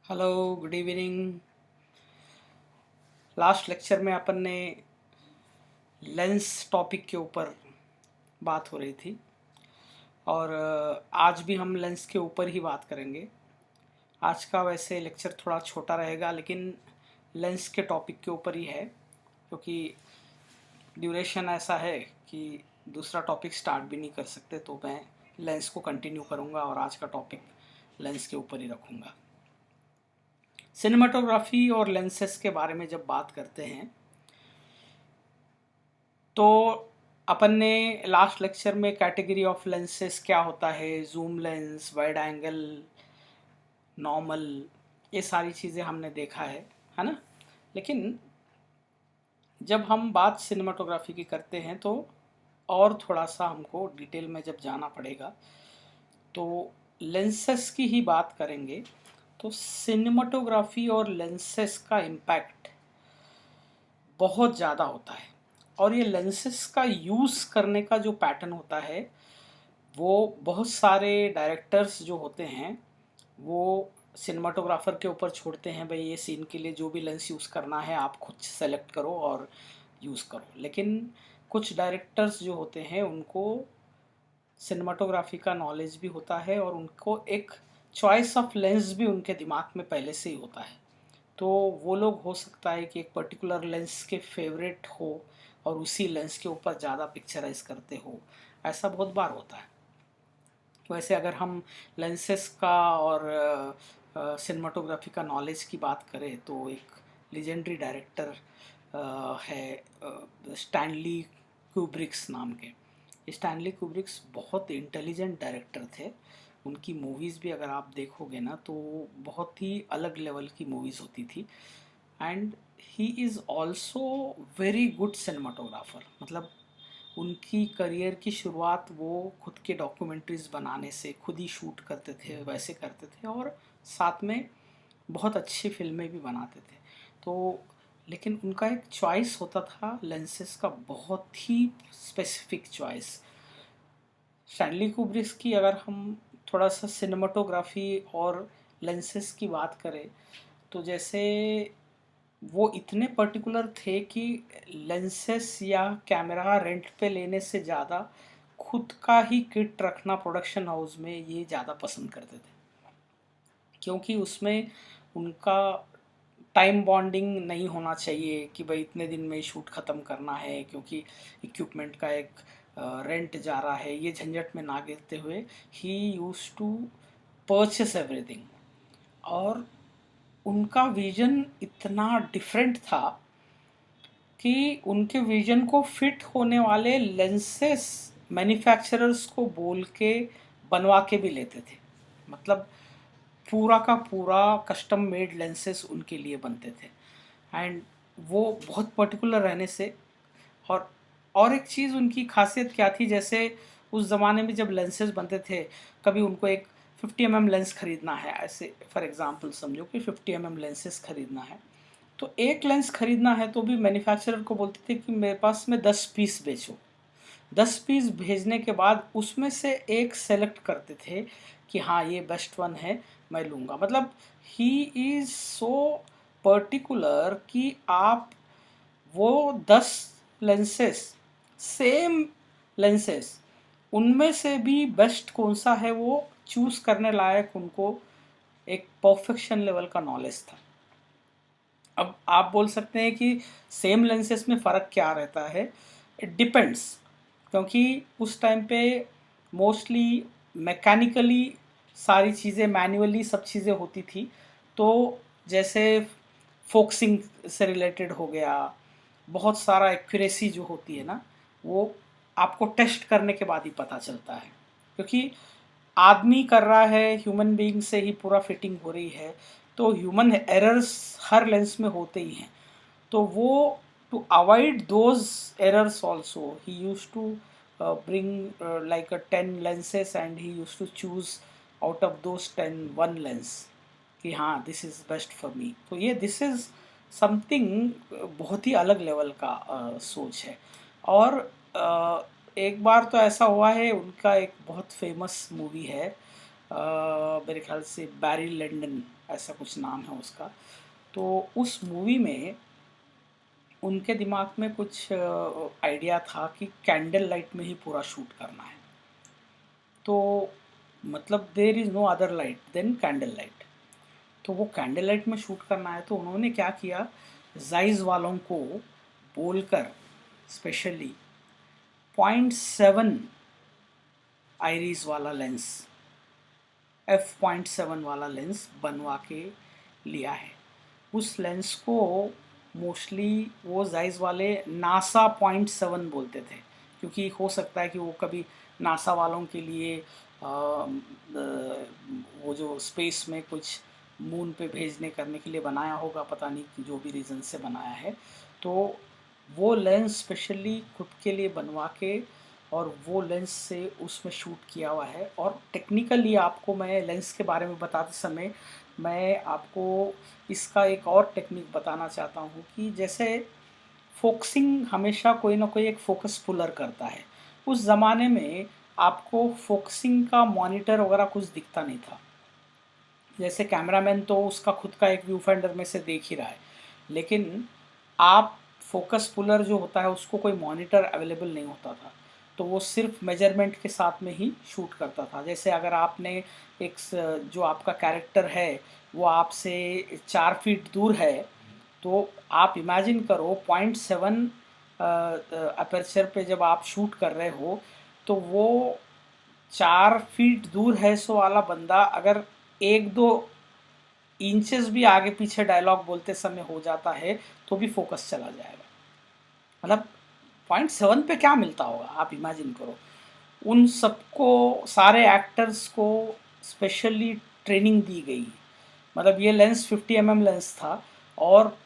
Hello, good evening. Last lecture में अपन ने lens topic के ऊपर बात हो रही थी और आज भी हम लेंस के ऊपर ही बात करेंगे। आज का वैसे लेक्चर थोड़ा छोटा रहेगा लेकिन लेंस के टॉपिक के ऊपर ही है, क्योंकि ड्यूरेशन ऐसा है कि दूसरा टॉपिक स्टार्ट भी नहीं कर सकते, तो मैं लेंस को कंटिन्यू करूँगा और आज का टॉपिक लेंस के ऊपर ही रखूँगा। सिनेमाटोग्राफी और लेंसेस के बारे में जब बात करते हैं तो अपन ने लास्ट लेक्चर में कैटेगरी ऑफ लेंसेस क्या होता है, zoom lens, wide angle, normal, ये सारी चीज़ें हमने देखा है ना। लेकिन जब हम बात सिनेमाटोग्राफी की करते हैं तो और थोड़ा सा हमको डिटेल में जब जाना पड़ेगा, तो लेंसेस की ही बात करेंगे। तो सिनेमाटोग्राफी और लेंसेस का इम्पैक्ट बहुत ज़्यादा होता है और ये लेंसेस का यूज़ करने का जो पैटर्न होता है वो बहुत सारे डायरेक्टर्स जो होते हैं वो सिनेमाटोग्राफर के ऊपर छोड़ते हैं, भाई ये सीन के लिए जो भी लेंस यूज़ करना है आप खुद सेलेक्ट करो और यूज़ करो। लेकिन कुछ डायरेक्टर्स जो होते हैं उनको सिनेमाटोग्राफी का नॉलेज भी होता है और उनको एक चॉइस ऑफ लेंस भी उनके दिमाग में पहले से ही होता है। तो वो लोग हो सकता है कि एक पर्टिकुलर लेंस के फेवरेट हो और उसी लेंस के ऊपर ज़्यादा पिक्चराइज करते हो, ऐसा बहुत बार होता है। वैसे अगर हम लेंसेस का और सिनेमाटोग्राफी का नॉलेज की बात करें तो एक लेजेंडरी डायरेक्टर है स्टैनली कुब्रिक्स नाम के। स्टैनली कुब्रिक्स बहुत इंटेलिजेंट डायरेक्टर थे। उनकी मूवीज़ भी अगर आप देखोगे ना तो बहुत ही अलग लेवल की मूवीज़ होती थी। And he is also very good cinematographer. मतलब उनकी करियर की शुरुआत वो खुद के डॉक्यूमेंट्रीज़ बनाने से खुद ही शूट करते थे, वैसे करते थे और साथ में बहुत अच्छी फिल्में भी बनाते थे। तो लेकिन उनका एक चॉइस होता था लेंसेस का, बहुत ही स्पेसिफिक चॉइस। स्टैनली कुब्रिक्स की अगर हम थोड़ा सा सिनेमाटोग्राफी और लेंसेस की बात करें तो जैसे वो इतने पर्टिकुलर थे कि लेंसेस या कैमरा रेंट पे लेने से ज़्यादा खुद का ही किट रखना प्रोडक्शन हाउस में ये ज़्यादा पसंद करते थे, क्योंकि उसमें उनका टाइम बॉन्डिंग नहीं होना चाहिए कि भाई इतने दिन में शूट ख़त्म करना है, क्योंकि इक्विपमेंट का एक रेंट जा रहा है, ये झंझट में ना गिरते हुए ही यूज टू परचेस एवरीथिंग। और उनका विज़न इतना डिफरेंट था कि उनके विज़न को फिट होने वाले लेंसेस मैन्युफैक्चरर्स को बोल के बनवा के भी लेते थे। मतलब पूरा का पूरा कस्टम मेड लेंसेस उनके लिए बनते थे। एंड वो बहुत पर्टिकुलर रहने से और एक चीज़ उनकी खासियत क्या थी, जैसे उस ज़माने में जब लेंसेज बनते थे, कभी उनको एक 50 mm लेंस खरीदना है, ऐसे फॉर एग्जांपल समझो कि 50 mm लेंसेज खरीदना है, तो एक लेंस खरीदना है तो भी मैन्युफैक्चरर को बोलते थे कि मेरे पास में 10 पीस बेचो। 10 पीस भेजने के बाद उसमें से एक सेलेक्ट करते थे कि हाँ ये बेस्ट वन है, मैं लूँगा। मतलब ही इज़ सो पर्टिकुलर कि आप वो 10 लेंसेस, सेम लेंसेस, उनमें से भी बेस्ट कौन सा है वो चूज़ करने लायक उनको एक परफेक्शन लेवल का नॉलेज था। अब आप बोल सकते हैं कि सेम लेंसेस में फ़र्क क्या रहता है, इट डिपेंड्स, क्योंकि उस टाइम पे मोस्टली मैकेनिकली सारी चीज़ें, मैन्युअली सब चीज़ें होती थी। तो जैसे फोकसिंग से रिलेटेड हो गया, बहुत सारा एक्यूरेसी जो होती है ना, वो आपको टेस्ट करने के बाद ही पता चलता है, क्योंकि आदमी कर रहा है, ह्यूमन बीइंग से ही पूरा फिटिंग हो रही है, तो ह्यूमन एरर्स हर लेंस में होते ही हैं। तो वो to avoid those errors also he used to bring like a 10 lenses and he used to choose out of those 10 one lens कि हाँ this is best for me. तो ये दिस इज़ समथिंग बहुत ही अलग लेवल का सोच है। और एक बार तो ऐसा हुआ है, उनका एक बहुत फेमस मूवी है मेरे ख्याल से बैरी लंदन ऐसा कुछ नाम है उसका। तो उस मूवी में उनके दिमाग में कुछ आइडिया था कि कैंडल लाइट में ही पूरा शूट करना है। तो मतलब there is no other light than candle light. तो वो कैंडल लाइट में शूट करना है, तो उन्होंने क्या किया, जाइज वालों को बोलकर स्पेशली 0.7 आइरिस वाला लेंस, f.7 वाला लेंस बनवा के लिया है। उस लेंस को मोस्टली वो जाइज वाले नासा 0.7 बोलते थे, क्योंकि हो सकता है कि वो कभी नासा वालों के लिए वो जो स्पेस में कुछ मून पे भेजने करने के लिए बनाया होगा, पता नहीं कि जो भी रीज़न से बनाया है। तो वो लेंस स्पेशली खुद के लिए बनवा के और वो लेंस से उसमें शूट किया हुआ है। और टेक्निकली आपको मैं लेंस के बारे में बताते समय मैं आपको इसका एक और टेक्निक बताना चाहता हूँ कि जैसे फोकसिंग हमेशा कोई ना कोई एक फोकस पुलर करता है। उस ज़माने में आपको फोकसिंग का मॉनिटर वगैरह कुछ दिखता नहीं था। जैसे कैमरामैन तो उसका खुद का एक व्यू फाइंडर में से देख ही रहा है, लेकिन आप फोकस पुलर जो होता है उसको कोई मॉनिटर अवेलेबल नहीं होता था, तो वो सिर्फ मेजरमेंट के साथ में ही शूट करता था। जैसे अगर आपने जो आपका कैरेक्टर है वो आपसे 4 फीट दूर है, तो आप इमेजिन करो 0.7 अपर्चर पे जब आप शूट कर रहे हो, तो वो 4 फीट दूर है सो वाला बंदा अगर 1-2 इंचेस भी आगे पीछे डायलॉग बोलते समय हो जाता है तो भी फोकस चला जाएगा। मतलब 0.7 पे क्या मिलता होगा आप इमेजिन करो। उन सबको, सारे एक्टर्स को स्पेशली ट्रेनिंग दी गई। मतलब ये लेंस 50 mm लेंस था और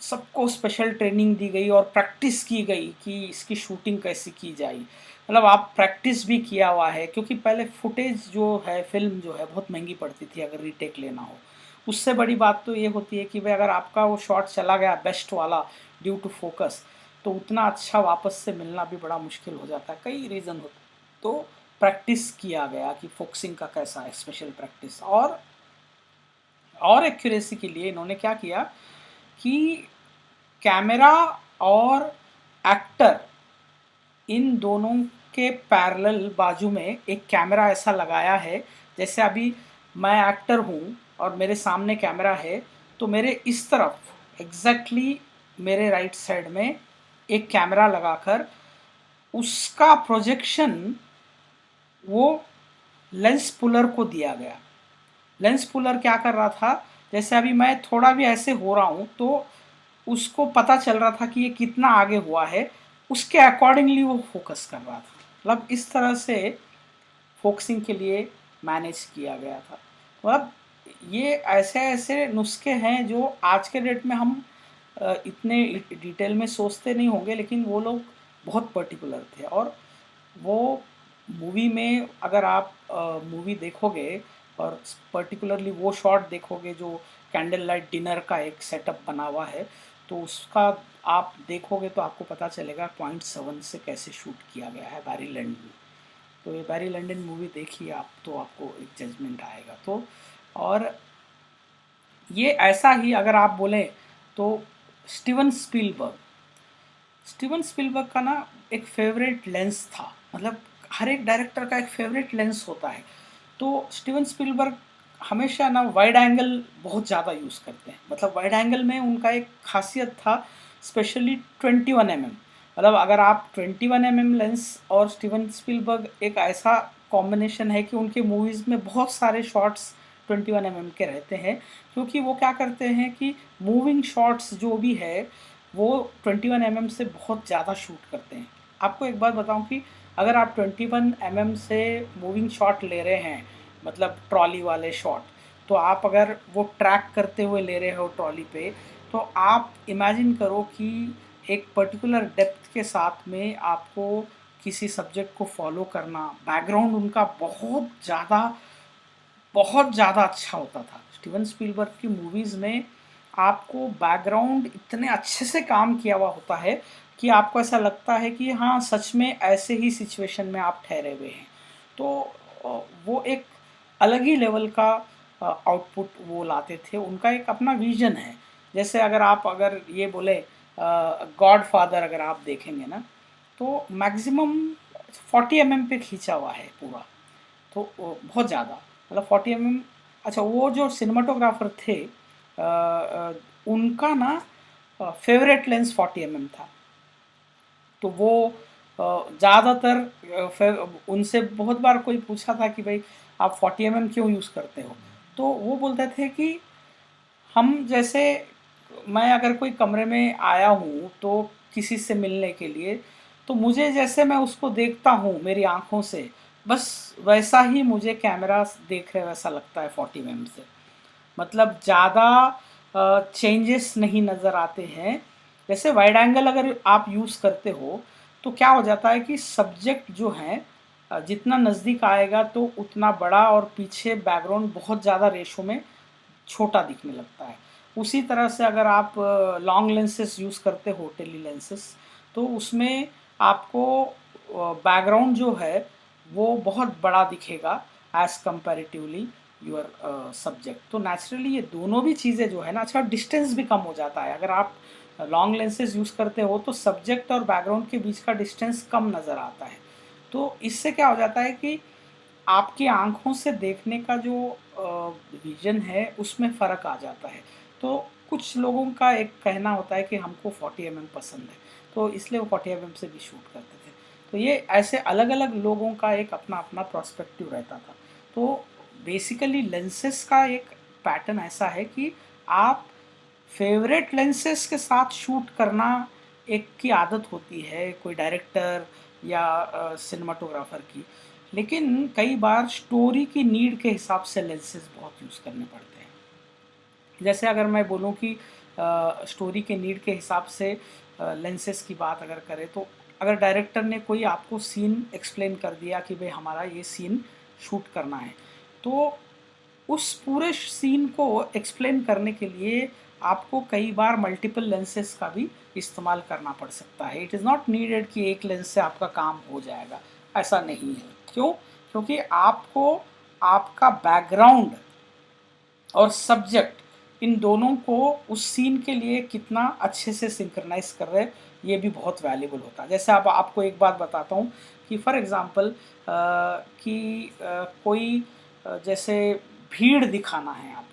सबको स्पेशल ट्रेनिंग दी गई और प्रैक्टिस की गई कि इसकी शूटिंग कैसे की जाए। मतलब आप प्रैक्टिस भी किया हुआ है, क्योंकि पहले फुटेज जो है, फिल्म जो है बहुत महंगी पड़ती थी अगर रीटेक लेना हो। उससे बड़ी बात तो ये होती है कि भाई अगर आपका वो शॉट चला गया बेस्ट वाला ड्यू टू फोकस, तो उतना अच्छा वापस से मिलना भी बड़ा मुश्किल हो जाता है, कई रीज़न होते। तो प्रैक्टिस किया गया कि फोकसिंग का कैसा है, स्पेशल प्रैक्टिस। और एक्यूरेसी के लिए इन्होंने क्या किया कि कैमरा और एक्टर इन दोनों के पैरेलल बाजू में एक कैमरा ऐसा लगाया है। जैसे अभी मैं एक्टर हूँ और मेरे सामने कैमरा है, तो मेरे इस तरफ एग्जैक्टली मेरे राइट साइड में एक कैमरा लगाकर उसका प्रोजेक्शन वो लेंस पुलर को दिया गया। लेंस पुलर क्या कर रहा था, जैसे अभी मैं थोड़ा भी ऐसे हो रहा हूँ तो उसको पता चल रहा था कि ये कितना आगे हुआ है, उसके अकॉर्डिंगली वो फोकस कर रहा था। मतलब इस तरह से फोकसिंग के लिए मैनेज किया गया था। मतलब ये ऐसे ऐसे नुस्खे हैं जो आज के डेट में हम इतने डिटेल में सोचते नहीं होंगे, लेकिन वो लोग बहुत पर्टिकुलर थे। और वो मूवी में अगर आप मूवी देखोगे और पर्टिकुलरली वो शॉट देखोगे जो कैंडल लाइट डिनर का एक सेटअप बना हुआ है, तो उसका आप देखोगे तो आपको पता चलेगा 0.7 से कैसे शूट किया गया है बैरी लंदन। तो ये बैरी लंदन मूवी देखिए आप, तो आपको एक जजमेंट आएगा। तो और ये ऐसा ही अगर आप बोलें तो स्टीवन स्पीलबर्ग, स्टीवन स्पीलबर्ग का ना एक फेवरेट लेंस था। मतलब हर एक डायरेक्टर का एक फेवरेट लेंस होता है। तो स्टीवन स्पीलबर्ग हमेशा ना वाइड एंगल बहुत ज़्यादा यूज़ करते हैं। मतलब वाइड एंगल में उनका एक खासियत था, स्पेशली 21 mm। मतलब अगर आप 21 mm लेंस और स्टीवन स्पीलबर्ग एक ऐसा कॉम्बिनेशन है कि उनके मूवीज़ में बहुत सारे शॉट्स 21 mm के रहते हैं, क्योंकि वो क्या करते हैं कि मूविंग शॉट्स जो भी है वो 21 mm से बहुत ज़्यादा शूट करते हैं। आपको एक बात बताऊं कि अगर आप 21 mm से मूविंग शॉट ले रहे हैं, मतलब ट्रॉली वाले शॉट, तो आप अगर वो ट्रैक करते हुए ले रहे हो ट्रॉली पे, तो आप इमेजिन करो कि एक पर्टिकुलर डेप्थ के साथ में आपको किसी सब्जेक्ट को फॉलो करना, बैकग्राउंड उनका बहुत ज़्यादा अच्छा होता था। स्टीवन स्पीलबर्ग की मूवीज़ में आपको बैकग्राउंड इतने अच्छे से काम किया हुआ होता है कि आपको ऐसा लगता है कि हाँ सच में ऐसे ही सिचुएशन में आप ठहरे हुए हैं। तो वो एक अलग ही लेवल का आउटपुट वो लाते थे। उनका एक अपना विजन है। जैसे अगर ये बोले गॉड फादर अगर आप देखेंगे ना, तो मैक्सिमम 40 mm पे खींचा हुआ है पूरा। तो बहुत ज़्यादा, मतलब 40 mm। अच्छा, वो जो सिनेमाटोग्राफर थे उनका ना फेवरेट लेंस 40 mm था। तो वो ज़्यादातर उनसे बहुत बार कोई पूछा था कि भाई आप 40 mm क्यों यूज़ करते हो, तो वो बोलते थे कि हम जैसे, मैं अगर कोई कमरे में आया हूँ तो किसी से मिलने के लिए, तो मुझे जैसे मैं उसको देखता हूँ मेरी आँखों से, बस वैसा ही मुझे कैमरा देख रहे वैसा लगता है 40 mm से। मतलब ज़्यादा चेंजेस नहीं नज़र आते हैं। जैसे वाइड एंगल अगर आप यूज़ करते हो तो क्या हो जाता है कि सब्जेक्ट जो है जितना नज़दीक आएगा तो उतना बड़ा, और पीछे बैकग्राउंड बहुत ज़्यादा रेशो में छोटा दिखने लगता है। उसी तरह से अगर आप लॉन्ग लेंसेस यूज़ करते हो, टेली लेंसेस, तो उसमें आपको बैकग्राउंड जो है वो बहुत बड़ा दिखेगा एज़ कंपैरेटिवली योर सब्जेक्ट। तो नेचुरली ये दोनों भी चीज़ें जो है ना, अच्छा डिस्टेंस भी कम हो जाता है। अगर आप लॉन्ग लेंसेज यूज़ करते हो तो सब्जेक्ट और बैकग्राउंड के बीच का डिस्टेंस कम नज़र आता है। तो इससे क्या हो जाता है कि आपकी आँखों से देखने का जो विज़न है उसमें फ़र्क आ जाता है। तो कुछ लोगों का एक कहना होता है कि हमको 40 mm पसंद है, तो इसलिए वो 40 mm से भी शूट करते थे। तो ये ऐसे अलग-अलग लोगों का एक अपना-अपना पर्सपेक्टिव रहता था। तो बेसिकली लेंसेज़ का एक पैटर्न ऐसा है कि आप फ़ेवरेट लेंसेज़ के साथ शूट करना एक की आदत होती है, कोई डायरेक्टर या सिनेमाटोग्राफ़र की। लेकिन कई बार स्टोरी की नीड के हिसाब से लेंसेज़ बहुत यूज़ करने पड़ते हैं। जैसे अगर मैं बोलूँ कि स्टोरी के नीड के हिसाब से लेंसेज़ की बात अगर करें, तो अगर डायरेक्टर ने कोई आपको सीन एक्सप्लेन कर दिया कि भाई हमारा ये सीन शूट करना है, तो उस पूरे सीन को एक्सप्लेन करने के लिए आपको कई बार मल्टीपल लेंसेज का भी इस्तेमाल करना पड़ सकता है। इट इज़ नॉट नीडेड कि एक लेंस से आपका काम हो जाएगा, ऐसा नहीं है। क्यों? क्योंकि आपको आपका बैकग्राउंड और सब्जेक्ट, इन दोनों को उस सीन के लिए कितना अच्छे से सिंक्रनाइज कर रहे हैं, ये भी बहुत वैल्यूबल होता है। जैसे अब आपको एक बात बताता हूँ कि फॉर एग्ज़ाम्पल कि कोई जैसे भीड़ दिखाना है आपको।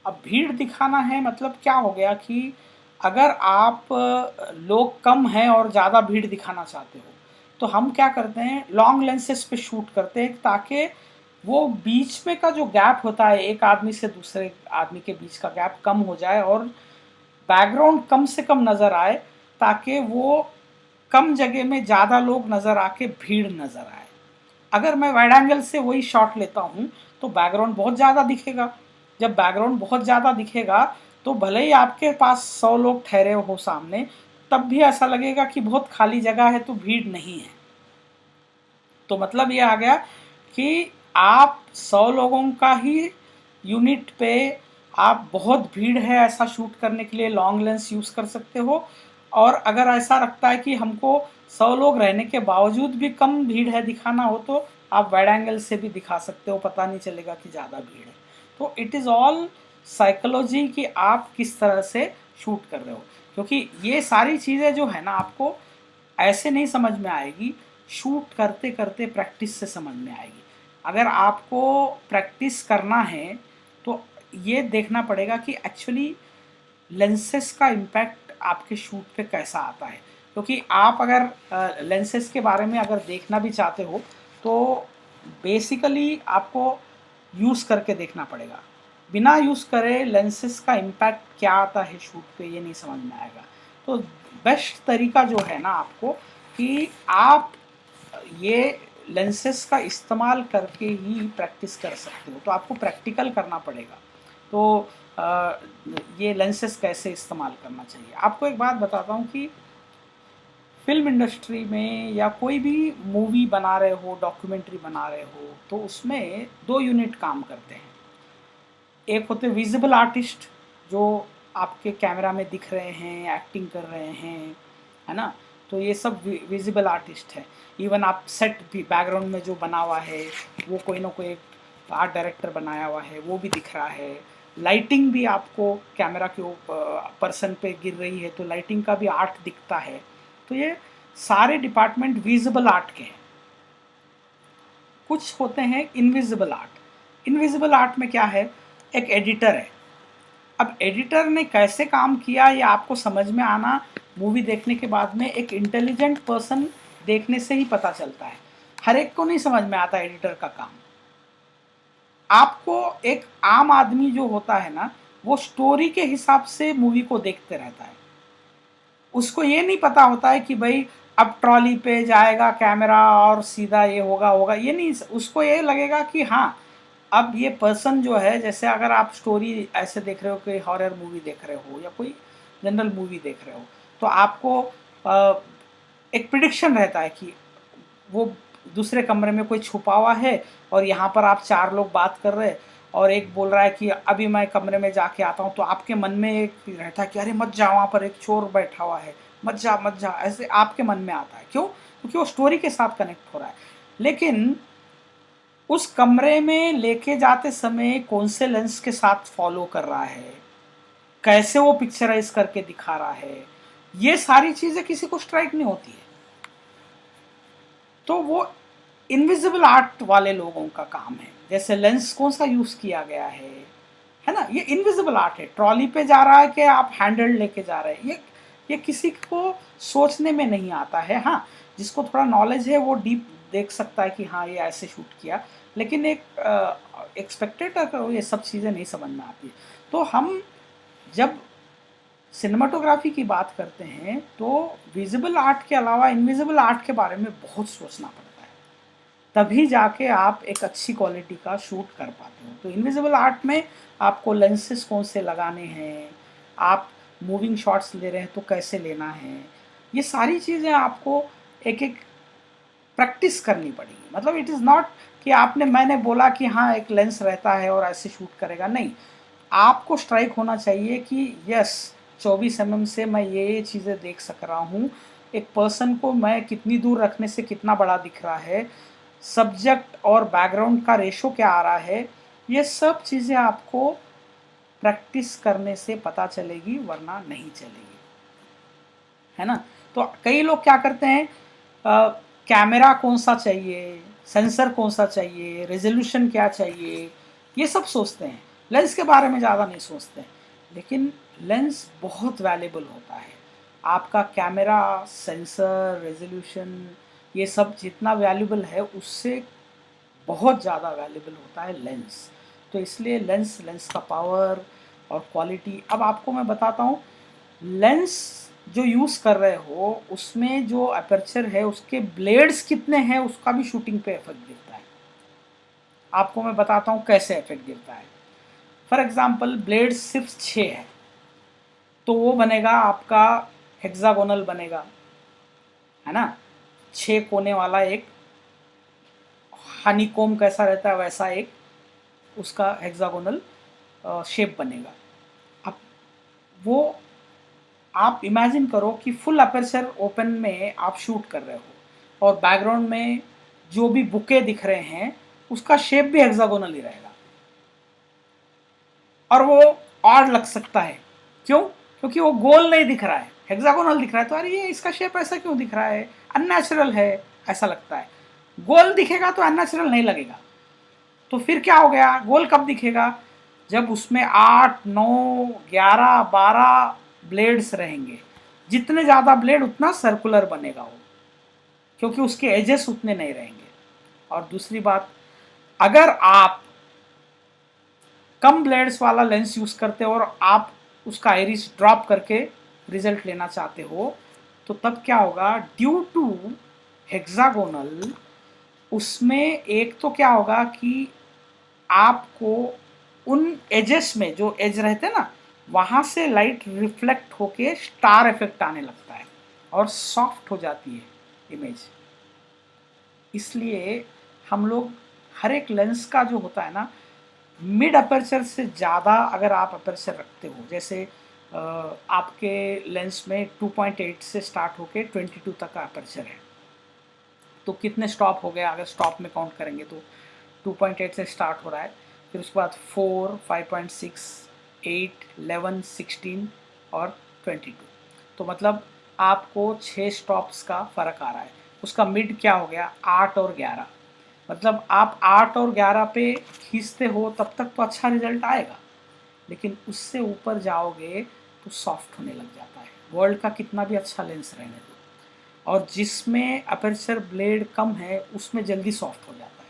अब भीड़ दिखाना है मतलब क्या हो गया कि अगर आप लोग कम हैं और ज़्यादा भीड़ दिखाना चाहते हो, तो हम क्या करते हैं, लॉन्ग लेंसेज पे शूट करते हैं ताकि वो बीच में का जो गैप होता है एक आदमी से दूसरे आदमी के बीच का गैप कम हो जाए और बैकग्राउंड कम से कम नज़र आए, ताकि वो कम जगह में ज़्यादा लोग नज़र आके भीड़ नज़र आए। अगर मैं वाइड एंगल से वही शॉट लेता हूँ तो बैकग्राउंड बहुत ज़्यादा दिखेगा। जब बैकग्राउंड बहुत ज़्यादा दिखेगा तो भले ही आपके पास 100 लोग ठहरे हो सामने, तब भी ऐसा लगेगा कि बहुत खाली जगह है तो भीड़ नहीं है। तो मतलब ये आ गया कि आप 100 लोगों का ही यूनिट पे आप बहुत भीड़ है ऐसा शूट करने के लिए लॉन्ग लेंस यूज़ कर सकते हो। और अगर ऐसा लगता है कि हमको 100 लोग रहने के बावजूद भी कम भीड़ है दिखाना हो, तो आप वाइड एंगल से भी दिखा सकते हो, पता नहीं चलेगा कि ज़्यादा भीड़ है। तो इट इज़ ऑल साइकोलॉजी कि आप किस तरह से शूट कर रहे हो। क्योंकि ये सारी चीज़ें जो है ना, आपको ऐसे नहीं समझ में आएगी, शूट करते करते प्रैक्टिस से समझ में आएगी। अगर आपको प्रैक्टिस करना है तो ये देखना पड़ेगा कि एक्चुअली लेंसेस का इम्पैक्ट आपके शूट पे कैसा आता है। क्योंकि आप अगर लेंसेस के बारे में अगर देखना भी चाहते हो तो बेसिकली आपको यूज़ करके देखना पड़ेगा। बिना यूज़ करे लेंसेस का इम्पैक्ट क्या आता है शूट पे, ये नहीं समझ में आएगा। तो बेस्ट तरीका जो है ना आपको, कि आप ये लेंसेस का इस्तेमाल करके ही प्रैक्टिस कर सकते हो। तो आपको प्रैक्टिकल करना पड़ेगा। तो ये लेंसेस कैसे इस्तेमाल करना चाहिए। आपको एक बात बताता हूँ कि फ़िल्म इंडस्ट्री में या कोई भी मूवी बना रहे हो, डॉक्यूमेंट्री बना रहे हो, तो उसमें 2 यूनिट काम करते हैं। एक होते विजिबल आर्टिस्ट, जो आपके कैमरा में दिख रहे हैं, एक्टिंग कर रहे हैं, है ना? तो ये सब विजिबल आर्टिस्ट है। इवन आप सेट भी बैकग्राउंड में जो बना हुआ है वो कोई ना कोई आर्ट डायरेक्टर बनाया हुआ है वो भी दिख रहा है, लाइटिंग भी आपको कैमरा के पर्सन पे गिर रही है तो लाइटिंग का भी आर्ट दिखता है। तो ये सारे डिपार्टमेंट विजिबल आर्ट के हैं। कुछ होते हैं इनविजिबल आर्ट। इनविजिबल आर्ट में क्या है, एक एडिटर है। अब एडिटर ने कैसे काम किया ये आपको समझ में आना मूवी देखने के बाद में एक इंटेलिजेंट पर्सन देखने से ही पता चलता है। हर एक को नहीं समझ में आता एडिटर का काम। आपको एक आम आदमी जो होता है ना, वो स्टोरी के हिसाब से मूवी को देखते रहता है। उसको ये नहीं पता होता है कि भाई अब ट्रॉली पे जाएगा कैमरा और सीधा ये होगा, ये नहीं। उसको ये लगेगा कि हाँ अब ये पर्सन जो है, जैसे अगर आप स्टोरी ऐसे देख रहे हो कि हॉरर मूवी देख रहे हो या कोई जनरल मूवी देख रहे हो, तो आपको एक प्रिडिक्शन रहता है कि वो दूसरे कमरे में कोई छुपा हुआ है और यहाँ पर आप 4 लोग बात कर रहे हैं और एक बोल रहा है कि अभी मैं कमरे में जाके आता हूँ, तो आपके मन में एक रहता है कि अरे मत जा, वहाँ पर एक चोर बैठा हुआ है, मत जा मत जा, ऐसे आपके मन में आता है। क्यों? क्योंकि वो स्टोरी के साथ कनेक्ट हो रहा है। लेकिन उस कमरे में लेके जाते समय कौन से लेंस के साथ फॉलो कर रहा है, कैसे वो पिक्चराइज करके दिखा रहा है, ये सारी चीज़ें किसी को स्ट्राइक नहीं होती है। तो वो इनविजिबल आर्ट वाले लोगों का काम है। जैसे लेंस कौन सा यूज़ किया गया है ना, ये इनविजिबल आर्ट है। ट्रॉली पे जा रहा है कि आप हैंडल लेके जा रहे हैं, ये किसी को सोचने में नहीं आता है। हाँ, जिसको थोड़ा नॉलेज है वो डीप देख सकता है कि हाँ ये ऐसे शूट किया, लेकिन एक स्पेक्टेटर को ये सब चीज़ें नहीं समझ में आती। तो हम जब सिनेमाटोग्राफी की बात करते हैं तो विजिबल आर्ट के अलावा इनविजिबल आर्ट के बारे में बहुत सोचना पड़ता है, तभी जाके आप एक अच्छी क्वालिटी का शूट कर पाते हो। तो इनविजिबल आर्ट में आपको लेंसेस कौन से लगाने हैं, आप मूविंग शॉट्स ले रहे हैं तो कैसे लेना है, ये सारी चीज़ें आपको एक एक प्रैक्टिस करनी पड़ेगी। मतलब इट इज़ नॉट कि मैंने बोला कि हाँ एक लेंस रहता है और ऐसे शूट करेगा, नहीं। आपको स्ट्राइक होना चाहिए कि यस 24 mm से मैं ये चीज़ें देख सक रहा हूँ, एक पर्सन को मैं कितनी दूर रखने से कितना बड़ा दिख रहा है, सब्जेक्ट और बैकग्राउंड का रेशो क्या आ रहा है, ये सब चीज़ें आपको प्रैक्टिस करने से पता चलेगी, वरना नहीं चलेगी, है ना। तो कई लोग क्या करते हैं, कैमरा कौन सा चाहिए, सेंसर कौन सा चाहिए, रेजोल्यूशन क्या चाहिए, ये सब सोचते हैं, लेंस के बारे में ज़्यादा नहीं सोचते हैं। लेकिन लेंस बहुत वैल्यूबल होता है। आपका कैमरा, सेंसर, रेजोल्यूशन, ये सब जितना वैल्यूबल है उससे बहुत ज़्यादा वैल्यूबल होता है लेंस। तो इसलिए लेंस का पावर और क्वालिटी। अब आपको मैं बताता हूँ, लेंस जो यूज़ कर रहे हो उसमें जो अपर्चर है उसके ब्लेड्स कितने हैं उसका भी शूटिंग पे इफेक्ट गिरता है। आपको मैं बताता हूँ कैसे इफेक्ट गिरता है। फॉर एग्जांपल ब्लेड्स सिर्फ 6 है तो वो बनेगा आपका हेक्सागोनल बनेगा, है ना। 6 कोने वाला एक हनीकोम कैसा रहता है वैसा एक उसका हेक्सागोनल शेप बनेगा। अब वो आप इमेजिन करो कि फुल अपर्चर ओपन में आप शूट कर रहे हो और बैकग्राउंड में जो भी बुके दिख रहे हैं उसका शेप भी हेक्सागोनल ही रहेगा और वो ऑड लग सकता है। क्यों? क्योंकि वो गोल नहीं दिख रहा है, हेक्सागोनल दिख रहा है। तो अरे ये इसका शेप ऐसा क्यों दिख रहा है, अननेचुरल है ऐसा लगता है। गोल दिखेगा तो अननेचुरल नहीं लगेगा। तो फिर क्या हो गया, गोल कब दिखेगा, जब उसमें 8, 9, 11, 12 ब्लेड्स रहेंगे। जितने ज़्यादा ब्लेड उतना सर्कुलर बनेगा वो, क्योंकि उसके एजेस उतने नहीं रहेंगे। और दूसरी बात, अगर आप कम ब्लेड्स वाला लेंस यूज़ करते हो और आप उसका आइरिस ड्रॉप करके रिजल्ट लेना चाहते हो तो तब क्या होगा, ड्यू टू हेक्सागोनल उसमें एक तो क्या होगा कि आपको उन एजेस में जो एज रहते हैं ना वहाँ से लाइट रिफ्लेक्ट होके स्टार इफेक्ट आने लगता है और सॉफ्ट हो जाती है इमेज। इसलिए हम लोग हर एक लेंस का जो होता है ना, मिड अपर्चर से ज़्यादा अगर आप अपर्चर रखते हो, जैसे आपके लेंस में 2.8 से स्टार्ट होके 22 तक का अपर्चर है, तो कितने स्टॉप हो गए अगर स्टॉप में काउंट करेंगे तो 2.8 से स्टार्ट हो रहा है, फिर उसके बाद 4, 5.6, 8, 11, 16 और 22। तो मतलब आपको 6 स्टॉप्स का फ़र्क आ रहा है। उसका मिड क्या हो गया, 8 और 11। मतलब आप 8 और 11 पे खींचते हो तब तक तो अच्छा रिजल्ट आएगा, लेकिन उससे ऊपर जाओगे तो सॉफ्ट होने लग जाता है, वर्ल्ड का कितना भी अच्छा लेंस रहने दो। और जिसमें अपर्चर ब्लेड कम है उसमें जल्दी सॉफ्ट हो जाता है,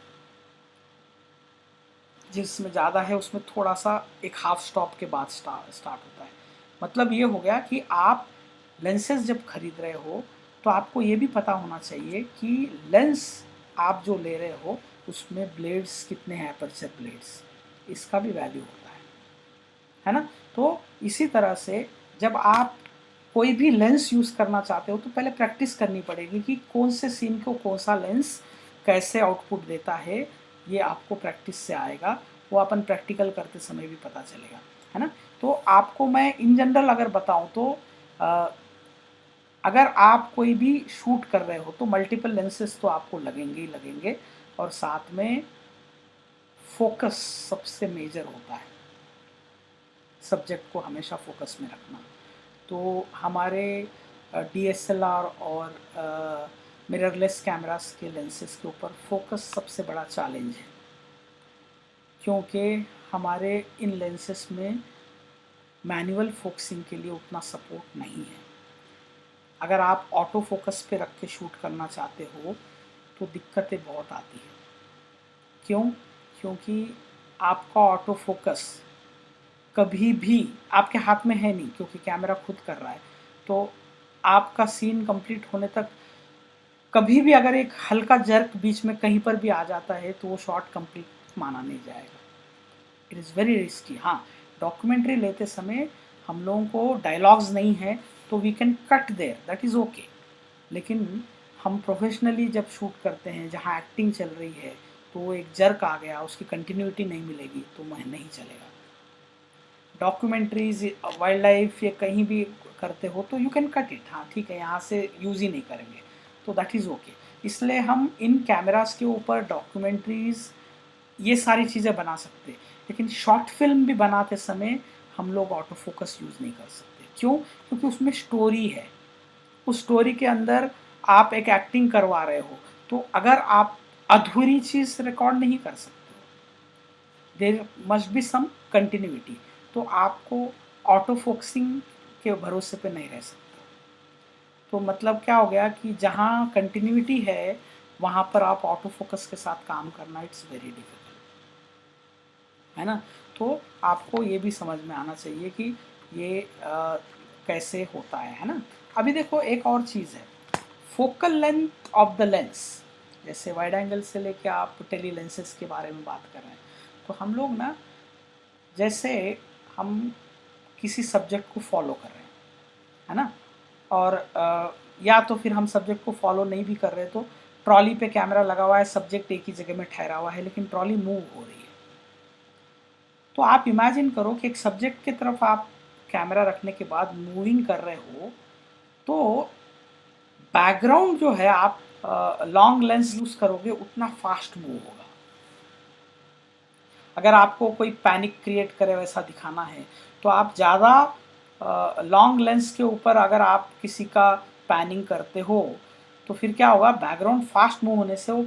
जिसमें ज़्यादा है उसमें थोड़ा सा एक हाफ स्टॉप के बाद स्टार्ट होता है। मतलब ये हो गया कि आप लेंसेज जब खरीद रहे हो तो आपको ये भी पता होना चाहिए कि लेंस आप जो ले रहे हो उसमें ब्लेड्स कितने हैं, अपर्चर ब्लेड्स, इसका भी वैल्यू होता है ना। तो इसी तरह से जब आप कोई भी लेंस यूज़ करना चाहते हो तो पहले प्रैक्टिस करनी पड़ेगी कि कौन से सीन को कौन सा लेंस कैसे आउटपुट देता है, ये आपको प्रैक्टिस से आएगा, वो अपन प्रैक्टिकल करते समय भी पता चलेगा, है ना। तो आपको मैं इन जनरल अगर बताऊं तो अ, अगर आप कोई भी शूट कर रहे हो तो मल्टीपल लेंसेज तो आपको लगेंगे ही लगेंगे, और साथ में फोकस सबसे मेजर होता है, सब्जेक्ट को हमेशा फोकस में रखना। तो हमारे डीएसएलआर और मिररलेस कैमरास के लेंसेज के ऊपर फोकस सबसे बड़ा चैलेंज है, क्योंकि हमारे इन लेंसेज में मैनुअल फोकसिंग के लिए उतना सपोर्ट नहीं है। अगर आप ऑटो फोकस पे रख के शूट करना चाहते हो तो दिक्कतें बहुत आती हैं। क्यों? क्योंकि आपका ऑटो फोकस कभी भी आपके हाथ में है नहीं, क्योंकि कैमरा खुद कर रहा है। तो आपका सीन कंप्लीट होने तक कभी भी अगर एक हल्का जर्क बीच में कहीं पर भी आ जाता है तो वो शॉट कंप्लीट माना नहीं जाएगा। It is very risky. हाँ, डॉक्यूमेंट्री लेते समय हम लोगों को डायलॉग्स नहीं है तो we can cut there, that is okay. लेकिन हम प्रोफेशनली जब शूट करते हैं जहाँ एक्टिंग चल रही है तो वो एक जर्क आ गया, उसकी कंटिन्यूटी नहीं मिलेगी तो वह नहीं चलेगा। डॉक्यूमेंट्रीज, वाइल्ड लाइफ या कहीं भी करते हो तो यू कैन कट इट, हाँ ठीक है, यहाँ से यूज़ ही नहीं करेंगे तो दैट इज़ ओके। इसलिए हम इन कैमरास के ऊपर डॉक्यूमेंट्रीज ये सारी चीज़ें बना सकते हैं, लेकिन शॉर्ट फिल्म भी बनाते समय हम लोग ऑटो फोकस यूज़ नहीं कर सकते। क्यों? क्योंकि उसमें स्टोरी है, उस स्टोरी के अंदर आप एक एक्टिंग करवा रहे हो, तो अगर आप अधूरी चीज़ रिकॉर्ड नहीं कर सकते, there must be some continuity, तो आपको ऑटो फोकसिंग के भरोसे पे नहीं रह सकते। तो मतलब क्या हो गया कि जहाँ कंटिन्यूटी है वहाँ पर आप ऑटो फोकस के साथ काम करना इट्स वेरी डिफिकल्ट, है ना। तो आपको ये भी समझ में आना चाहिए कि ये कैसे होता है ना। अभी देखो एक और चीज़ है, focal length of the lens. जैसे वाइड एंगल से लेके आप टेली लेंसेज के बारे में बात कर रहे हैं, तो हम लोग ना, जैसे हम किसी सब्जेक्ट को फॉलो कर रहे हैं, है ना, और या तो फिर हम सब्जेक्ट को फॉलो नहीं भी कर रहे तो ट्रॉली पे कैमरा लगा हुआ है, सब्जेक्ट एक ही जगह में ठहरा हुआ है लेकिन ट्रॉली मूव हो रही है। तो आप इमेजिन करो कि एक सब्जेक्ट की तरफ आप कैमरा रखने के बाद मूविंग कर रहे हो, तो बैकग्राउंड जो है आप लॉन्ग लेंस यूज़ करोगे उतना फास्ट मूव होगा। अगर आपको कोई पैनिक क्रिएट करे वैसा दिखाना है तो आप ज़्यादा लॉन्ग लेंस के ऊपर अगर आप किसी का पैनिंग करते हो तो फिर क्या होगा, बैकग्राउंड फास्ट मूव होने से वो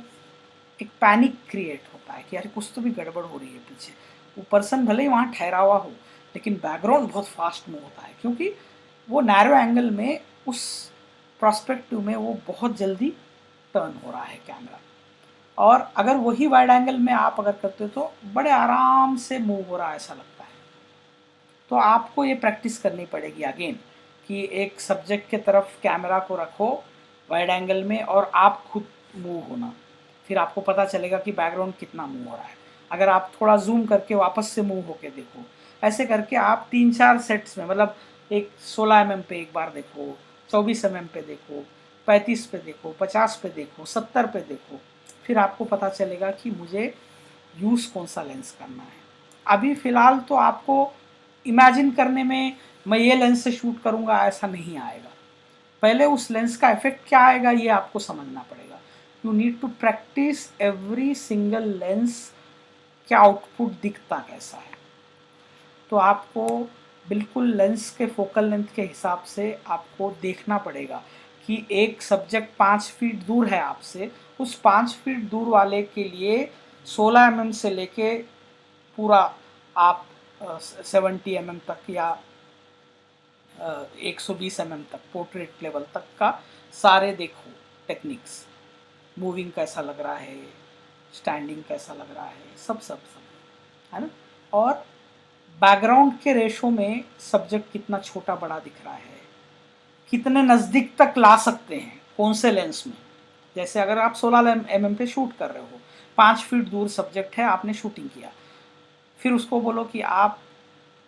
एक पैनिक क्रिएट होता है कि यार कुछ तो भी गड़बड़ हो रही है पीछे। वो पर्सन भले ही वहाँ ठहरा हुआ हो लेकिन बैकग्राउंड बहुत फास्ट मूव होता है, क्योंकि वो नैरो एंगल में उस प्रोस्पेक्टिव में वो बहुत जल्दी टर्न हो रहा है कैमरा। और अगर वही वाइड एंगल में आप अगर करते हो तो बड़े आराम से मूव हो रहा है ऐसा लगता है। तो आपको ये प्रैक्टिस करनी पड़ेगी अगेन कि एक सब्जेक्ट के तरफ कैमरा को रखो वाइड एंगल में और आप खुद मूव होना, फिर आपको पता चलेगा कि बैकग्राउंड कितना मूव हो रहा है। अगर आप थोड़ा जूम करके वापस से मूव होके देखो, ऐसे करके आप 3-4 सेट्स में, मतलब एक 16 mm पे एक बार देखो, 24 mm पे देखो, 35 पे देखो, 50 पे देखो, 70 पे देखो, फिर आपको पता चलेगा कि मुझे यूज़ कौन सा लेंस करना है। अभी फ़िलहाल तो आपको इमेजिन करने में मैं ये लेंस से शूट करूँगा ऐसा नहीं आएगा। पहले उस लेंस का इफ़ेक्ट क्या आएगा ये आपको समझना पड़ेगा। You need to practice every single lens क्या आउटपुट दिखता कैसा है। तो आपको बिल्कुल लेंस के फोकल लेंथ के हिसाब से आपको देखना पड़ेगा कि एक सब्जेक्ट 5 फीट दूर है आपसे, उस 5 फीट दूर वाले के लिए 16 mm से लेके पूरा आप 70 mm तक या 120 mm तक पोर्ट्रेट लेवल तक का सारे देखो टेक्निक्स, मूविंग कैसा लग रहा है, स्टैंडिंग कैसा लग रहा है, सब सब सब, है ना। और बैकग्राउंड के रेशो में सब्जेक्ट कितना छोटा बड़ा दिख रहा है, कितने नज़दीक तक ला सकते हैं कौन से लेंस में। जैसे अगर आप 16 mm पे शूट कर रहे हो, 5 फीट दूर सब्जेक्ट है, आपने शूटिंग किया, फिर उसको बोलो कि आप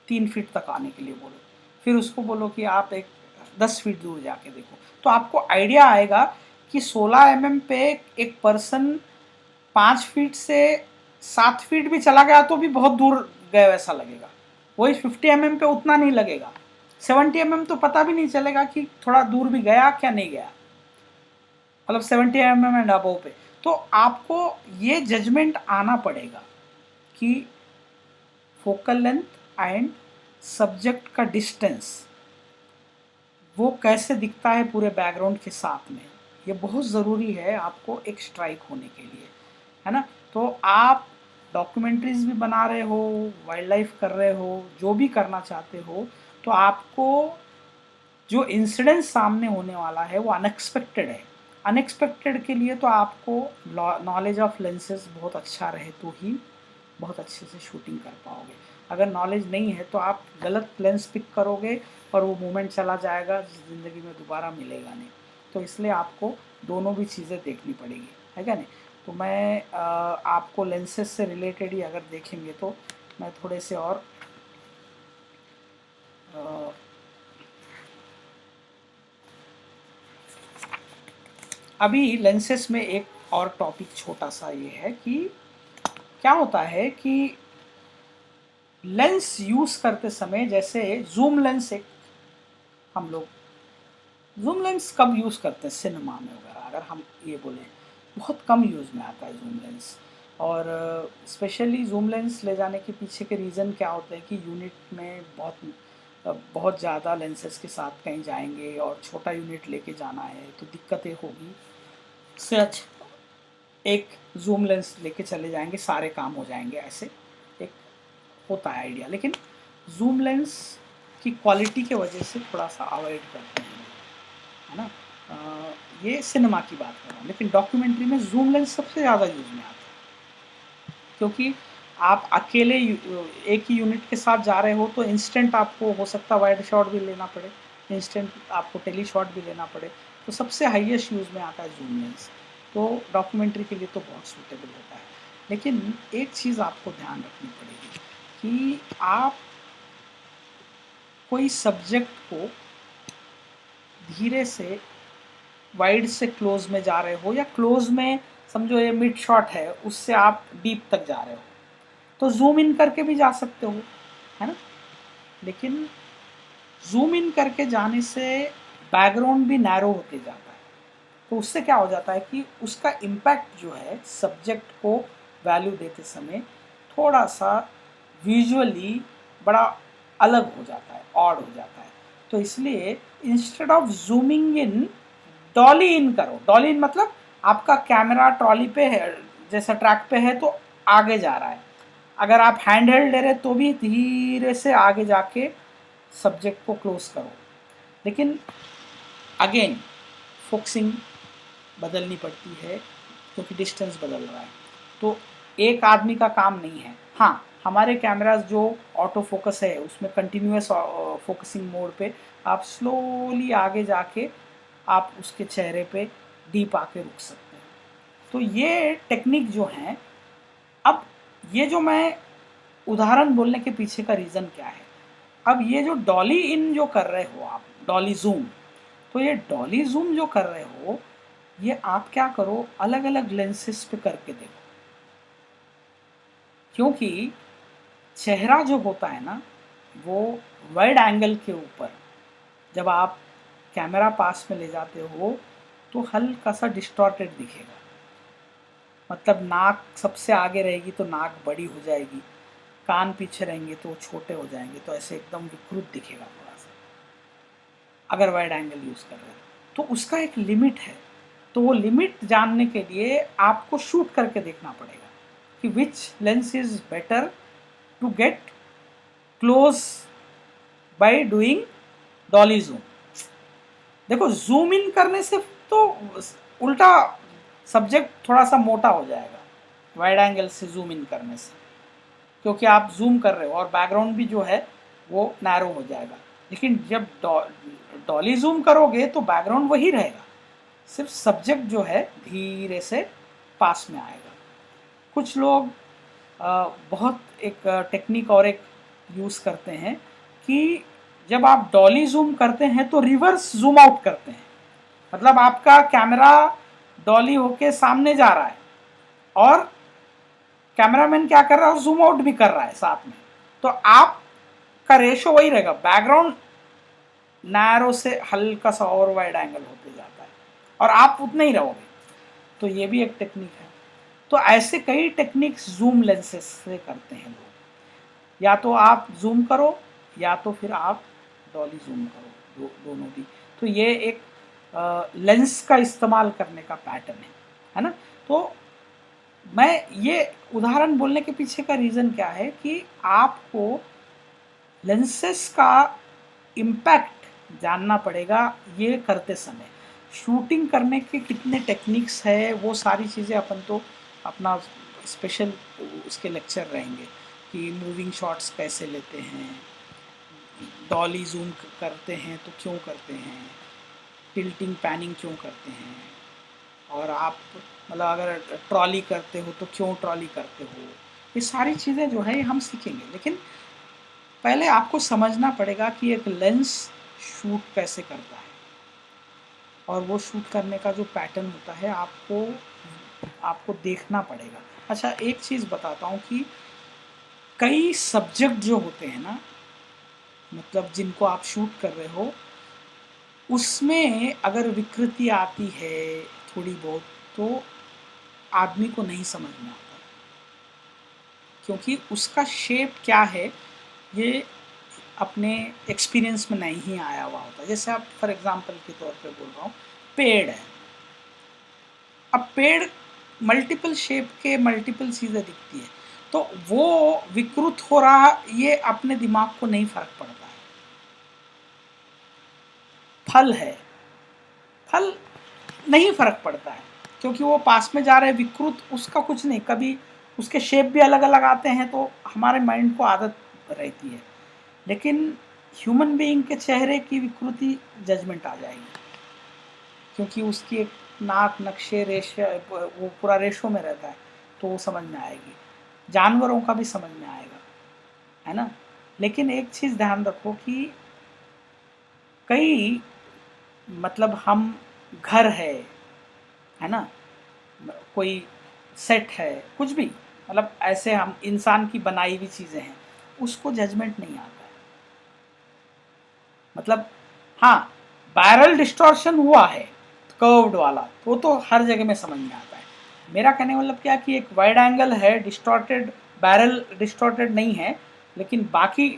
3 फीट तक आने के लिए बोलो, फिर उसको बोलो कि आप एक 10 फीट दूर जाके देखो, तो आपको आइडिया आएगा कि 16 mm पे एक पर्सन 5 फीट से 7 फीट भी चला गया तो भी बहुत दूर गए वैसा लगेगा। वही 50 mm पे उतना नहीं लगेगा, 70 mm तो पता भी नहीं चलेगा कि थोड़ा दूर भी गया क्या नहीं गया, मतलब 70 mm एंड अबव पे। तो आपको ये जजमेंट आना पड़ेगा कि फोकल लेंथ एंड सब्जेक्ट का डिस्टेंस वो कैसे दिखता है पूरे बैकग्राउंड के साथ में, ये बहुत ज़रूरी है आपको एक स्ट्राइक होने के लिए, है ना। तो आप डॉक्यूमेंट्रीज भी बना रहे हो, वाइल्ड लाइफ कर रहे हो, जो भी करना चाहते हो, तो आपको जो इंसिडेंट सामने होने वाला है वो अनएक्सपेक्टेड है। अनएक्सपेक्टेड के लिए तो आपको नॉलेज ऑफ लेंसेज बहुत अच्छा रहे तो ही बहुत अच्छे से शूटिंग कर पाओगे। अगर नॉलेज नहीं है तो आप गलत लेंस पिक करोगे और वो मोमेंट चला जाएगा, ज़िंदगी में दोबारा मिलेगा नहीं। तो इसलिए आपको दोनों भी चीज़ें देखनी पड़ेगी, है क्या नहीं। तो मैं आपको लेंसेज से रिलेटेड ही अगर देखेंगे तो मैं थोड़े से और अभी लेंसेज में एक और टॉपिक छोटा सा ये है कि क्या होता है कि लेंस यूज़ करते समय, जैसे जूम लेंस, एक हम लोग जूम लेंस कब यूज़ करते हैं सिनेमा में वगैरह, अगर हम ये बोलें बहुत कम यूज़ में आता है जूम लेंस। और स्पेशली जूम लेंस ले जाने के पीछे के रीज़न क्या होते हैं कि यूनिट में बहुत ज़्यादा लेंसेज के साथ कहीं जाएंगे और छोटा यूनिट लेके जाना है तो दिक्कतें होगी, उससे अच्छा एक जूम लेंस लेके चले जाएंगे, सारे काम हो जाएंगे, ऐसे एक होता है आइडिया। लेकिन जूम लेंस की क्वालिटी के वजह से थोड़ा सा अवॉइड करते हैं, है ना। ये सिनेमा की बात कर रहा हूँ, लेकिन डॉक्यूमेंट्री में जूम लेंस सबसे ज़्यादा यूज में आता है, क्योंकि आप अकेले एक ही यूनिट के साथ जा रहे हो तो इंस्टेंट आपको हो सकता है वाइड शॉट भी लेना पड़े, इंस्टेंट आपको टेली शॉट भी लेना पड़े, तो सबसे हाईएस्ट यूज़ में आता है जूम लेंस। तो डॉक्यूमेंट्री के लिए तो बहुत सूटेबल होता है। लेकिन एक चीज़ आपको ध्यान रखनी पड़ेगी कि आप कोई सब्जेक्ट को धीरे से वाइड से क्लोज में जा रहे हो, या क्लोज में समझो ये मिड शॉट है उससे आप डीप तक जा रहे हो, तो जूम इन करके भी जा सकते हो, है ना। लेकिन जूम इन करके जाने से बैकग्राउंड भी नैरो होते जाता है, तो उससे क्या हो जाता है कि उसका इम्पैक्ट जो है सब्जेक्ट को वैल्यू देते समय थोड़ा सा विजुअली बड़ा अलग हो जाता है, ऑड हो जाता है। तो इसलिए instead of zooming in, dolly in करो। डॉली इन मतलब आपका कैमरा ट्रॉली पे है, जैसा ट्रैक पे है तो आगे जा रहा है, अगर आप हैंड हेल्ड ले रहे तो भी धीरे से आगे जाके सब्जेक्ट को क्लोज करो। लेकिन अगेन फोकसिंग बदलनी पड़ती है क्योंकि डिस्टेंस बदल रहा है, तो एक आदमी का काम नहीं है। हाँ, हमारे कैमरास जो ऑटो फोकस है उसमें कंटिन्यूस फोकसिंग मोड पे आप स्लोली आगे जाके आप उसके चेहरे पे डीप आके रुक सकते हैं। तो ये टेक्निक जो है, अब ये जो मैं उदाहरण बोलने के पीछे का रीज़न क्या है, अब ये जो डॉली इन जो कर रहे हो आप, डॉली जूम, तो ये डॉली जूम जो कर रहे हो ये आप क्या करो, अलग अलग लेंसेस पे करके देखो, क्योंकि चेहरा जो होता है ना वो वाइड एंगल के ऊपर जब आप कैमरा पास में ले जाते हो तो हल्का सा डिस्टॉर्टेड दिखेगा, मतलब नाक सबसे आगे रहेगी तो नाक बड़ी हो जाएगी, कान पीछे रहेंगे तो वो छोटे हो जाएंगे, तो ऐसे एकदम विकृत दिखेगा थोड़ा सा अगर वाइड एंगल यूज़ कर रहे हैं। तो उसका एक लिमिट है, तो वो लिमिट जानने के लिए आपको शूट करके देखना पड़ेगा कि which lens is better to get close by doing dolly zoom. देखो जूम इन करने से तो उल्टा सब्जेक्ट थोड़ा सा मोटा हो जाएगा वाइड एंगल से जूम इन करने से, क्योंकि आप जूम कर रहे हो और बैकग्राउंड भी जो है वो नैरो हो जाएगा। लेकिन जब डॉली जूम करोगे तो बैकग्राउंड वही रहेगा, सिर्फ सब्जेक्ट जो है धीरे से पास में आएगा। कुछ लोग बहुत एक टेक्निक और एक यूज़ करते हैं कि जब आप डॉली जूम करते हैं तो रिवर्स जूम आउट करते हैं, मतलब आपका कैमरा डॉली होके सामने जा रहा है और कैमरामैन क्या कर रहा है, जूम आउट भी कर रहा है साथ में, तो आपका रेशो वही रहेगा, बैकग्राउंड नैरो से हल्का सा और वाइड एंगल होते जाता है और आप उतने ही रहोगे। तो ये भी एक टेक्निक है। तो ऐसे कई टेक्निक्स जूम लेंसेज से करते हैं लोग, या तो आप जूम करो या तो फिर आप डॉली जूम करो, दोनों भी। तो ये एक लेंस का इस्तेमाल करने का पैटर्न है ना। तो मैं ये उदाहरण बोलने के पीछे का रीज़न क्या है कि आपको लेंसेस का इम्पैक्ट जानना पड़ेगा ये करते समय। शूटिंग करने के कितने टेक्निक्स है वो सारी चीज़ें अपन तो अपना स्पेशल उसके लेक्चर रहेंगे कि मूविंग शॉट्स कैसे लेते हैं, डॉली जूम करते हैं तो क्यों करते हैं, टिल्टिंग पैनिंग क्यों करते हैं, और आप मतलब अगर ट्रॉली करते हो तो क्यों ट्रॉली करते हो। ये सारी चीज़ें जो है हम सीखेंगे, लेकिन पहले आपको समझना पड़ेगा कि एक लेंस शूट कैसे करता है और वो शूट करने का जो पैटर्न होता है आपको देखना पड़ेगा। अच्छा एक चीज़ बताता हूँ कि कई सब्जेक्ट जो होते हैं ना, मतलब जिनको आप शूट कर रहे हो, उसमें अगर विकृति आती है थोड़ी बहुत तो आदमी को नहीं समझ में आता, क्योंकि उसका शेप क्या है ये अपने एक्सपीरियंस में नहीं आया हुआ होता। जैसे आप फॉर एग्जांपल के तौर पे बोल रहा हूँ, पेड़ है, अब पेड़ मल्टीपल शेप के मल्टीपल चीज़ें दिखती है, तो वो विकृत हो रहा ये अपने दिमाग को नहीं फर्क पड़ता है। फल है, फल नहीं फर्क पड़ता है क्योंकि वो पास में जा रहे हैं, विकृत उसका कुछ नहीं, कभी उसके शेप भी अलग अलग आते हैं तो हमारे माइंड को आदत रहती है। लेकिन ह्यूमन बीइंग के चेहरे की विकृति जजमेंट आ जाएगी, क्योंकि उसकी एक नाक नक्शे रेशे वो पूरा रेशो में रहता है, तो वो समझ में आएगी। जानवरों का भी समझ में आएगा, है ना। लेकिन एक चीज़ ध्यान रखो कि कई मतलब हम घर है ना, कोई सेट है, कुछ भी मतलब ऐसे हम इंसान की बनाई हुई चीज़ें हैं, उसको जजमेंट नहीं आता है। मतलब हाँ, बैरल डिस्टॉर्शन हुआ है कर्व्ड वाला, वो तो हर जगह में समझ में आता है। मेरा कहने का मतलब क्या कि एक वाइड एंगल है डिस्टॉर्टेड, बैरल डिस्टॉर्टेड नहीं है, लेकिन बाकी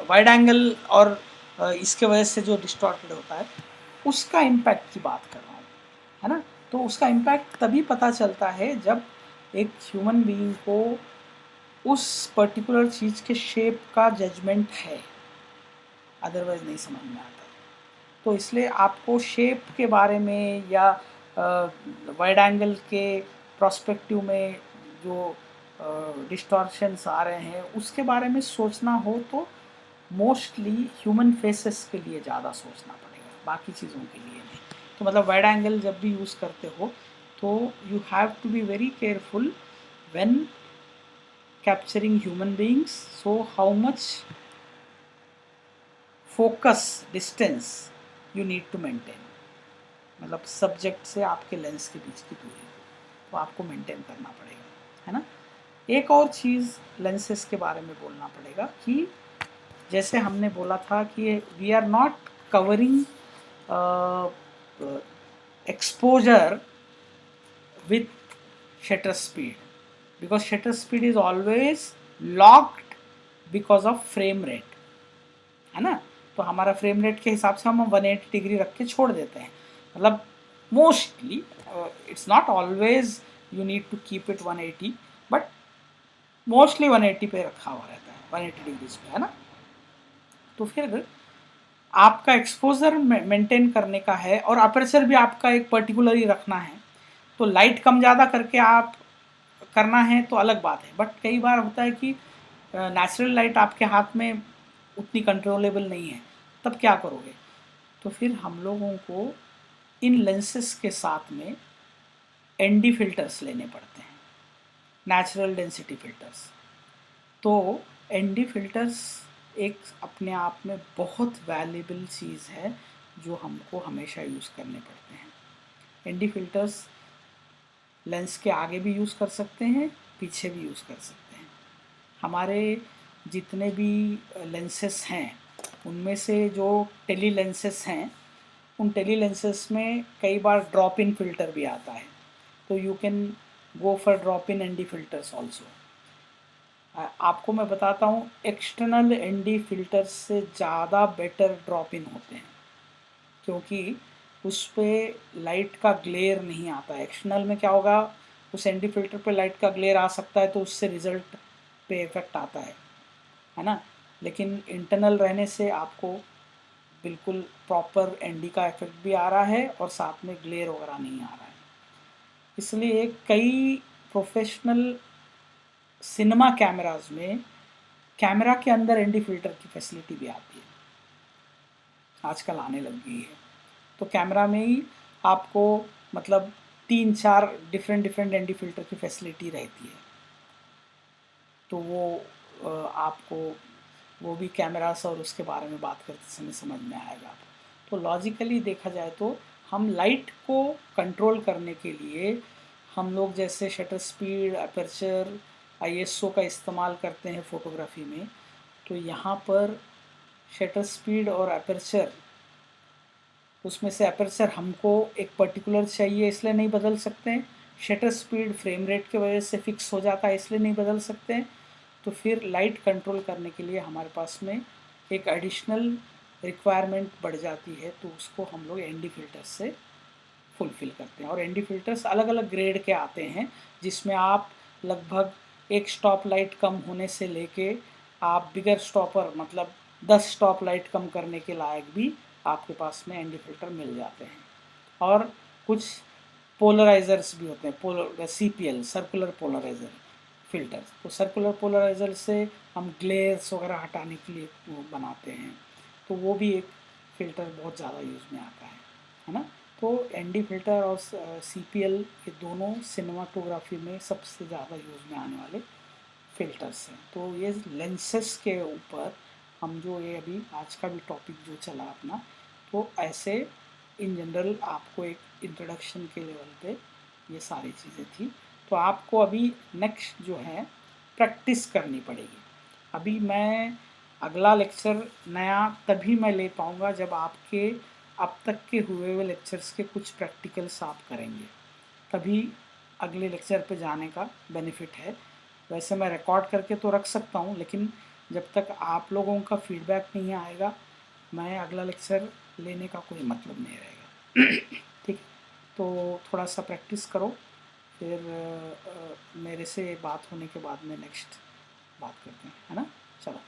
वाइड एंगल और इसके वजह से जो डिस्टॉर्टेड होता है उसका इम्पैक्ट की बात कर रहा हूँ, है ना। तो उसका इम्पैक्ट तभी पता चलता है जब एक ह्यूमन बीइंग को उस पर्टिकुलर चीज़ के शेप का जजमेंट है, अदरवाइज नहीं समझ में आता। तो इसलिए आपको शेप के बारे में या वाइड एंगल के प्रोस्पेक्टिव में जो डिस्टॉर्शंस आ रहे हैं उसके बारे में सोचना हो तो मोस्टली ह्यूमन फेसेस के लिए ज़्यादा सोचना पड़ेगा, बाकी चीज़ों के लिए नहीं। तो मतलब वाइड एंगल जब भी यूज़ करते हो तो you have to be very careful when capturing human beings, so how much focus distance you need to maintain, मतलब सब्जेक्ट से आपके लेंस के बीच की दूरी को तो आपको मेंटेन करना पड़ेगा, है ना। एक और चीज़ लेंसेस के बारे में बोलना पड़ेगा कि जैसे हमने बोला था कि we are not covering exposure with shutter speed, because shutter speed is always locked because of frame rate, है ना। तो हमारा फ्रेम रेट के हिसाब से हम 180 डिग्री रख के छोड़ देते हैं, मतलब mostly, it's not always you need to keep it 180, but mostly 180 पे रखा हुआ रहता है, 180 डिग्रीज पे, है ना। तो फिर आपका एक्सपोजर मेंटेन करने का है और अपर्चर भी आपका एक पर्टिकुलर ही रखना है, तो लाइट कम ज़्यादा करके आप करना है तो अलग बात है, बट कई बार होता है कि नेचुरल लाइट आपके हाथ में उतनी कंट्रोलेबल नहीं है, तब क्या करोगे। तो फिर हम लोगों को इन लेंसेज के साथ में एनडी फिल्टर्स लेने पड़ते हैं, नेचुरल डेंसिटी फिल्टर्स। तो एनडी फिल्टर्स एक अपने आप में बहुत वैल्यूबल चीज़ है जो हमको हमेशा यूज़ करने पड़ते हैं। एनडी फिल्टर्स लेंस के आगे भी यूज़ कर सकते हैं, पीछे भी यूज़ कर सकते हैं। हमारे जितने भी लेंसेस हैं उनमें से जो टेली लेंसेस हैं, उन टेली लेंसेस में कई बार ड्रॉप इन फिल्टर भी आता है, तो you can go for drop in ND filters also. आपको मैं बताता हूँ, एक्सटर्नल एनडी फिल्टर्स से ज़्यादा बेटर ड्रॉप इन होते हैं, क्योंकि उस पर लाइट का ग्लेयर नहीं आता है। एक्सटर्नल में क्या होगा, उस एनडी फिल्टर पे लाइट का ग्लेयर आ सकता है तो उससे रिजल्ट पे इफेक्ट आता है ना। लेकिन इंटरनल रहने से आपको बिल्कुल प्रॉपर एनडी का इफेक्ट भी आ रहा है और साथ में ग्लेयर वगैरह नहीं आ रहा है। इसलिए कई प्रोफेशनल सिनेमा कैमराज में कैमरा के अंदर एनडी फिल्टर की फैसिलिटी भी आती है, आजकल आने लग गई है। तो कैमरा में ही आपको मतलब 3-4 डिफरेंट एनडी फिल्टर की फैसिलिटी रहती है, तो वो आपको वो भी कैमरास और उसके बारे में बात करते समय समझ में आएगा। तो लॉजिकली देखा जाए तो हम लाइट को कंट्रोल करने के लिए हम लोग जैसे शटर स्पीड, अपर्चर, आईएसओ का इस्तेमाल करते हैं फ़ोटोग्राफी में। तो यहाँ पर शटर स्पीड और अपर्चर, उसमें से अपर्चर हमको एक पर्टिकुलर चाहिए इसलिए नहीं बदल सकते हैं, शटर स्पीड फ्रेम रेट की वजह से फिक्स हो जाता है इसलिए नहीं बदल सकते हैं। तो फिर लाइट कंट्रोल करने के लिए हमारे पास में एक एडिशनल रिक्वायरमेंट बढ़ जाती है, तो उसको हम लोग एनडी फिल्टर्स से फुलफ़िल करते हैं। और एनडी फिल्टर्स अलग अलग ग्रेड के आते हैं, जिसमें आप लगभग एक स्टॉप लाइट कम होने से लेके आप बिगर स्टॉपर मतलब 10 स्टॉप लाइट कम करने के लायक भी आपके पास में एनडी फिल्टर मिल जाते हैं। और कुछ पोलराइजर्स भी होते हैं, सीपीएल, सर्कुलर पोलराइजर फिल्टर। तो सर्कुलर पोलराइजर से हम ग्लेयर्स वगैरह हटाने के लिए वो बनाते हैं, तो वो भी एक फ़िल्टर बहुत ज़्यादा यूज़ में आता है ना। तो एनडी फिल्टर और सीपीएल ये दोनों सिनेमाटोग्राफी में सबसे ज़्यादा यूज़ में आने वाले फ़िल्टर्स हैं। तो ये लेंसेस के ऊपर हम जो ये अभी आज का भी टॉपिक जो चला अपना, तो ऐसे इन जनरल आपको एक इंट्रोडक्शन के लेवल पे ये सारी चीज़ें थी। तो आपको अभी नेक्स्ट जो है प्रैक्टिस करनी पड़ेगी। अभी मैं अगला लेक्चर नया तभी मैं ले पाऊँगा जब आपके अब तक के हुए हुए लेक्चर्स के कुछ प्रैक्टिकल्स आप करेंगे, तभी अगले लेक्चर पे जाने का बेनिफिट है। वैसे मैं रिकॉर्ड करके तो रख सकता हूँ, लेकिन जब तक आप लोगों का फीडबैक नहीं आएगा मैं अगला लेक्चर लेने का कोई मतलब नहीं रहेगा। ठीक, तो थोड़ा सा प्रैक्टिस करो, फिर मेरे से बात होने के बाद में नेक्स्ट बात करते हैं, है ना। चलो।